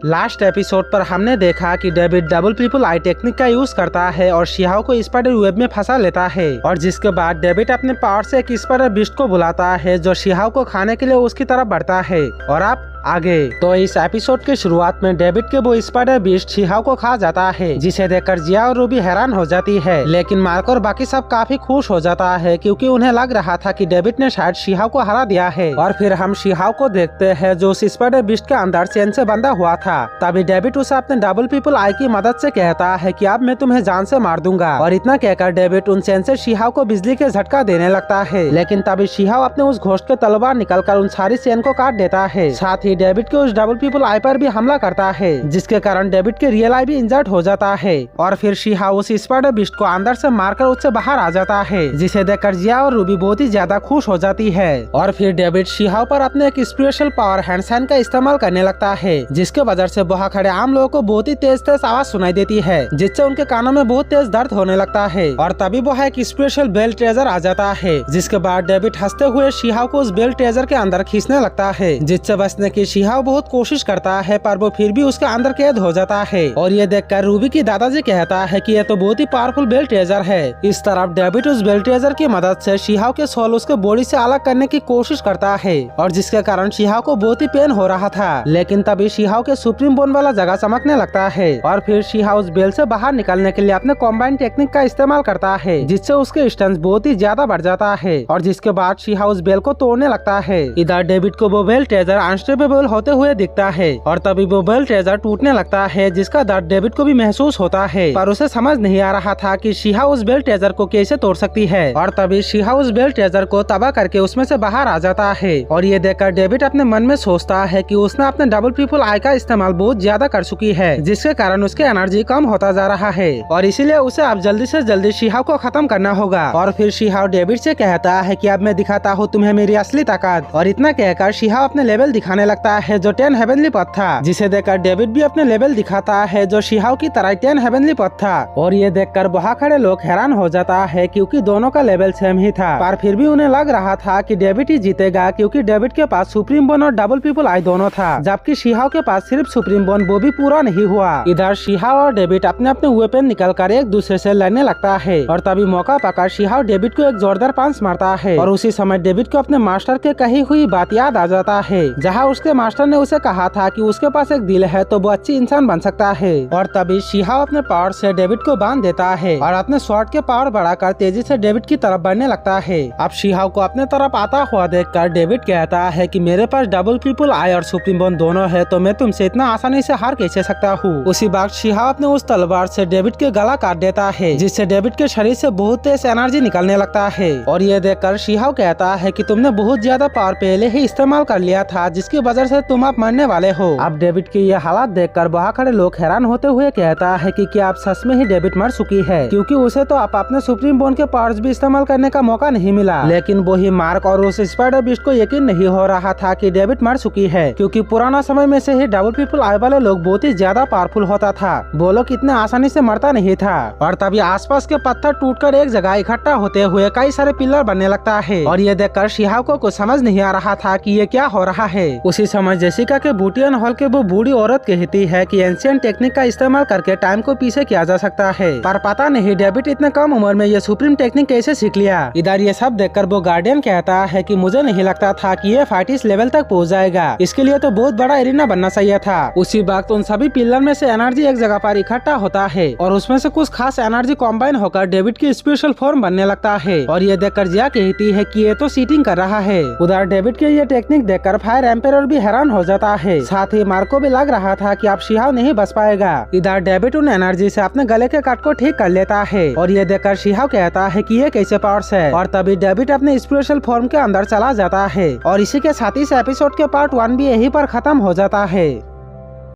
Last episode पर हमने देखा कि David double triple I technique का यूज करता है और शिहाओ को स्पाइडर वेब में फंसा लेता है और जिसके बाद डेविड अपने पावर से एक स्पाइडर बीस्ट को बुलाता है जो शिहाओ को खाने के लिए उसकी तरफ बढ़ता है। और आप आगे तो इस एपिसोड के शुरुआत में डेविड के वो स्पाइडर बीस्ट शिहाओ को खा जाता है, जिसे देखकर जिया और रूबी हैरान हो जाती है। लेकिन मार्क और बाकी सब काफी खुश हो जाता है क्योंकि उन्हें लग रहा था कि डेविड ने शायद शिहाओ को हरा दिया है। और फिर हम शिहाओ को देखते हैं जो उस स्पाइडर बीस्ट के अंदर चेन से बंधा हुआ था। तभी डेविड उसे अपने डबल ट्रिपल आई की मदद से कहता है कि अब मैं तुम्हें जान से मार दूंगा। और इतना कहकर डेविड उन चेन से शिहाओ को बिजली के झटका देने लगता है। लेकिन तभी शिहाओ अपने उस घोस्ट के तलवार निकालकर उन सारी चेन को काट देता है। साथ ही डेविड के उस डबल ट्रिपल आई पर भी हमला करता है, जिसके कारण डेविड के रियल आई भी इंजर्ड हो जाता है। और फिर शिहाओ उस स्पाइडर बीस्ट को अंदर से मारकर उससे बाहर आ जाता है, जिसे देखकर जिया और रूबी बहुत ही ज्यादा खुश हो जाती है। और फिर डेविड शिहाओ पर अपने एक स्पेशल पावर हैंडसाइन का इस्तेमाल करने लगता है, जिसके वजह से वहाँ खड़े आम लोगों को बहुत ही तेज तेज आवाज सुनाई देती है, जिससे उनके कानों में बहुत तेज दर्द होने लगता है। और तभी वहाँ एक स्पेशल बेल ट्रेजर आ जाता है, जिसके बाद डेविड हंसते हुए शिहाओ को उस बेल ट्रेजर के अंदर खींचने लगता है, जिससे बचने की शिहाओ बहुत कोशिश करता है पर वो फिर भी उसके अंदर कैद हो जाता है। और ये देखकर रूबी की दादाजी कहता है कि ये तो बहुत ही पावरफुल बेल ट्रेजर है। इस तरफ डेविड उस बेल ट्रेजर की मदद से शिहाओ के सोल उसके बॉडी से अलग करने की कोशिश करता है, और जिसके कारण शिहाओ को बहुत ही पेन हो रहा था। लेकिन तभी शिहाओ के सुप्रीम बोन वाला जगह चमकने लगता है, और फिर शिहाओ उस बेल से बाहर निकलने के लिए अपने कॉम्बाइन टेक्निक का इस्तेमाल करता है, जिससे उसके स्ट्रेंथ बहुत ही ज्यादा बढ़ जाता है। और जिसके बाद शिहाओ उस बेल को तोड़ने लगता है। इधर डेविड को वो बेल ट्रेजर अनस्टेबल होते हुए दिखता है, और तभी वो बेल ट्रेजर टूटने लगता है, जिसका दर्द डेविड को भी महसूस होता है। पर उसे समझ नहीं आ रहा था कि शिहाओ उस बेल ट्रेजर को कैसे तोड़ सकती है। और तभी शिहाओ उस बेल ट्रेजर को तबाह करके उसमें से बाहर आ जाता है। और ये देखकर डेविड अपने मन में सोचता है कि उसने अपने डबल ट्रिपल आई का इस्तेमाल बहुत ज्यादा कर चुकी है, जिसके कारण उसकी एनर्जी कम होता जा रहा है, और इसीलिए उसे अब जल्दी से जल्दी शिहाओ को खत्म करना होगा। और फिर शिहाओ डेविड से कहता है कि अब मैं दिखाता हूँ तुम्हें मेरी असली ताकत। और इतना कहकर शिहाओ अपने लेवल दिखाने लगता है जो 10 हेवनली पथ था, जिसे देखकर डेविड भी अपने लेवल दिखाता है जो शिहाओ की तरह 10 हेवनली पथ था। और ये देखकर वहाँ खड़े लोग हैरान हो जाता है क्योंकि दोनों का लेवल सेम ही था। पर फिर भी उन्हें लग रहा था कि डेविड ही जीतेगा, क्योंकि डेविड के पास सुप्रीम बोन और डबल ट्रिपल आई दोनों था, जबकि शिहाओ के पास सिर्फ सुप्रीम बोन, वो भी पूरा नहीं हुआ। इधर शिहाओ और डेविड अपने अपने वेपन निकलकर एक दूसरे से लड़ने लगता है। और तभी मौका पाकर शिहाओ डेविड को एक जोरदार पंच मारता है, और उसी समय डेविड को अपने मास्टर के कही हुई बात याद आ जाता है, जहाँ उसके मास्टर ने उसे कहा था कि उसके पास एक दिल है तो वो अच्छी इंसान बन सकता है। और तभी शिहाओ अपने पावर से डेविड को बांध देता है और अपने स्वॉर्ड के पावर बढ़ाकर तेजी से डेविड की तरफ बढ़ने लगता है। अब शिहाओ को अपने तरफ आता हुआ देखकर डेविड कहता है कि मेरे पास डबल ट्रिपल आई और सुप्रीम बोन दोनों है, तो मैं तुमसे इतना आसानी से हार कैसे सकता हूँ। उसी वक्त शिहाओ अपने उस तलवार से डेविड के गला काट देता है, जिससे डेविड के शरीर से बहुत तेज एनर्जी निकलने लगता है। और ये देखकर शिहाओ कहता है कि तुमने बहुत ज्यादा पावर पहले ही इस्तेमाल कर लिया था, जिसकी वजह से तुम अब मरने वाले हो। अब डेविड की ये हालात देखकर वहाँ खड़े लोग हैरान होते हुए कहता है कि क्या आप सच में ही डेविड मर चुकी है, क्योंकि उसे तो आप अपने सुप्रीम बोन के पावर्स भी इस्तेमाल करने का मौका नहीं मिला। लेकिन वही मार्क और उस स्पाइडर बीस्ट को यकीन नहीं हो रहा था कि डेविड मर चुकी है, क्योंकि पुराना समय में से ही डबल ट्रिपल आई वाले लोग बहुत ही ज्यादा पावरफुल होता था, वो लोग इतने आसानी से मरता नहीं था। और तभी आसपास के पत्थर टूटकर एक जगह इकट्ठा होते हुए कई सारे पिलर बनने लगता है। और ये देखकर शिहाओ को कुछ समझ नहीं आ रहा था कि ये क्या हो रहा है। उसी समय जेसिका के बूटियन हॉल के वो बूढ़ी औरत कहती है कि एंशिएंट टेक्निक का इस्तेमाल करके टाइम को पीछे किया जा सकता है, पर पता नहीं डेविड इतने कम उम्र में ये सुप्रीम टेक्निक कैसे सीख लिया। इधर ये सब देखकर वो गार्डियन कहता है कि मुझे नहीं लगता था कि ये फाइट इस लेवल तक पहुंच जाएगा, इसके लिए तो बहुत बड़ा एरिना बनना चाहिए था। उसी वक्त उन सभी पिलर में से एनर्जी एक जगह पर इकट्ठा होता है, और उसमें से कुछ खास एनर्जी कॉम्बाइन होकर डेविड की स्पेशल फॉर्म बनने लगता है। और ये देखकर जिया कहती है कि ये तो चीटिंग कर रहा है। उधर डेविड के ये टेक्निक देखकर फायर एम्पायर भी हैरान हो जाता है। साथ ही मार्क को भी लग रहा था कि अब शिहाओ नहीं बच पाएगा। इधर डेविड उन एनर्जी से अपने गले के कट को ठीक कर लेता है, और ये देखकर शिहाओ कहता है कि ये कैसे पावर्स है। और तभी डेविड अपने स्पेशल फॉर्म के अंदर चला जाता है। और इसी के साथ इस एपिसोड के पार्ट 1 भी यहीं पर खत्म हो जाता है।